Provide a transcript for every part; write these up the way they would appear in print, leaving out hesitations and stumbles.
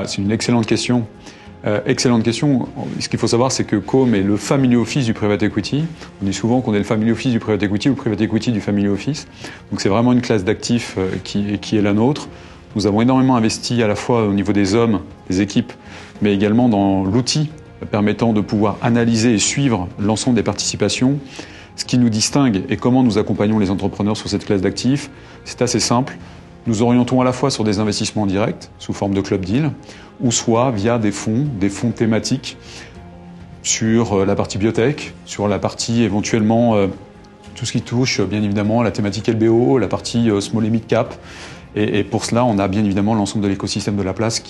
c'est une excellente question. Excellente question. Ce qu'il faut savoir, c'est que Com est le family office du private equity. On dit souvent qu'on est le family office du private equity ou le private equity du family office. Donc c'est vraiment une classe d'actifs qui est la nôtre. Nous avons énormément investi à la fois au niveau des hommes, des équipes, mais également dans l'outil permettant de pouvoir analyser et suivre l'ensemble des participations. Ce qui nous distingue et comment nous accompagnons les entrepreneurs sur cette classe d'actifs, c'est assez simple. Nous orientons à la fois sur des investissements directs, sous forme de club deal, ou soit via des fonds thématiques sur la partie biotech, sur la partie éventuellement tout ce qui touche bien évidemment à la thématique LBO, la partie small et mid cap. Et pour cela, on a bien évidemment l'ensemble de l'écosystème de la place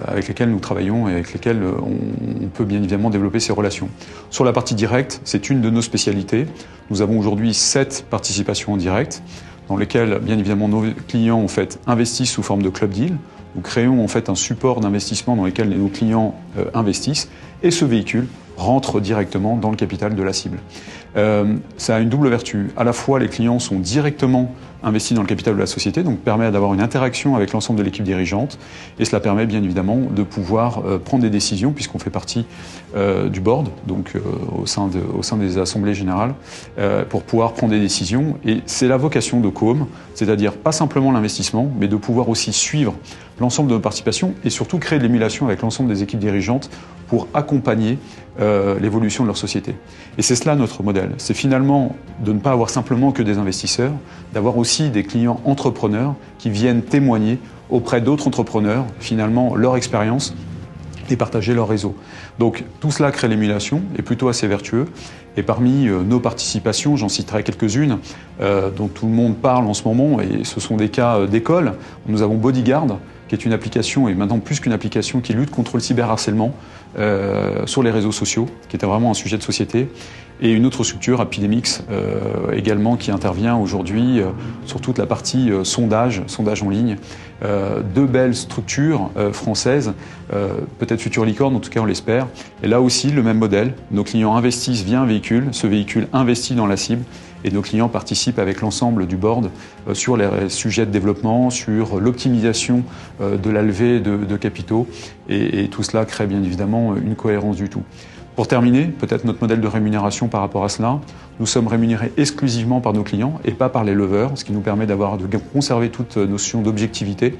avec lesquels nous travaillons et avec lesquels on peut bien évidemment développer ces relations. Sur la partie directe, c'est une de nos spécialités. Nous avons aujourd'hui 7 participations en direct, dans lesquelles, bien évidemment, nos clients en fait, investissent sous forme de club deal. Nous créons en fait un support d'investissement dans lequel nos clients investissent et ce véhicule rentre directement dans le capital de la cible. Ça a une double vertu. À la fois, les clients sont directement investis dans le capital de la société, donc permet d'avoir une interaction avec l'ensemble de l'équipe dirigeante et cela permet bien évidemment de pouvoir prendre des décisions puisqu'on fait partie du board, donc au sein des assemblées générales, pour pouvoir prendre des décisions. Et c'est la vocation de Com, c'est-à-dire pas simplement l'investissement, mais de pouvoir aussi suivre l'ensemble de nos participations et surtout créer de l'émulation avec l'ensemble des équipes dirigeantes pour accompagner l'évolution de leur société. Et c'est cela notre modèle. C'est finalement de ne pas avoir simplement que des investisseurs, d'avoir aussi des clients entrepreneurs qui viennent témoigner auprès d'autres entrepreneurs, finalement, leur expérience et partager leur réseau. Donc tout cela crée l'émulation, est plutôt assez vertueux. Et parmi nos participations, j'en citerai quelques-unes, dont tout le monde parle en ce moment, et ce sont des cas d'école. Nous avons Bodyguard, qui est une application, et maintenant plus qu'une application, qui lutte contre le cyberharcèlement sur les réseaux sociaux, qui était vraiment un sujet de société. Et une autre structure, Epidemics, également, qui intervient aujourd'hui sur toute la partie sondage en ligne. 2 belles structures françaises, peut-être futures licornes, en tout cas on l'espère. Et là aussi, le même modèle. Nos clients investissent via un véhicule, ce véhicule investit dans la cible, et nos clients participent avec l'ensemble du board sur les sujets de développement, sur l'optimisation de la levée de capitaux, et tout cela crée bien évidemment une cohérence du tout. Pour terminer, peut-être notre modèle de rémunération par rapport à cela, nous sommes rémunérés exclusivement par nos clients et pas par les leveurs, ce qui nous permet de conserver toute notion d'objectivité.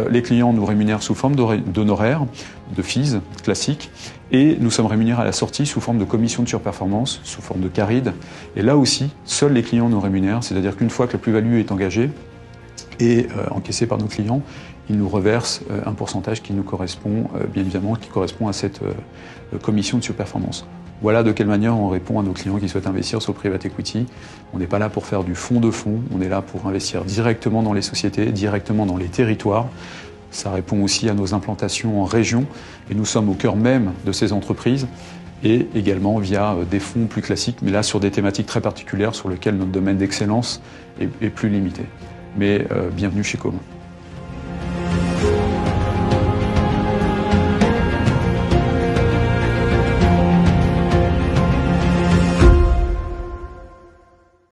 Les clients nous rémunèrent sous forme d'honoraires, de fees classiques, et nous sommes rémunérés à la sortie sous forme de commission de surperformance, sous forme de caride. Et là aussi, seuls les clients nous rémunèrent, c'est-à-dire qu'une fois que la plus-value est engagée et encaissée par nos clients, ils nous reversent un pourcentage qui nous correspond, bien évidemment, qui correspond à cette commission de surperformance. Voilà de quelle manière on répond à nos clients qui souhaitent investir sur le private equity. On n'est pas là pour faire du fonds de fonds, on est là pour investir directement dans les sociétés, directement dans les territoires. Ça répond aussi à nos implantations en région et nous sommes au cœur même de ces entreprises et également via des fonds plus classiques, mais là sur des thématiques très particulières sur lesquelles notre domaine d'excellence est plus limité. Mais bienvenue chez Com.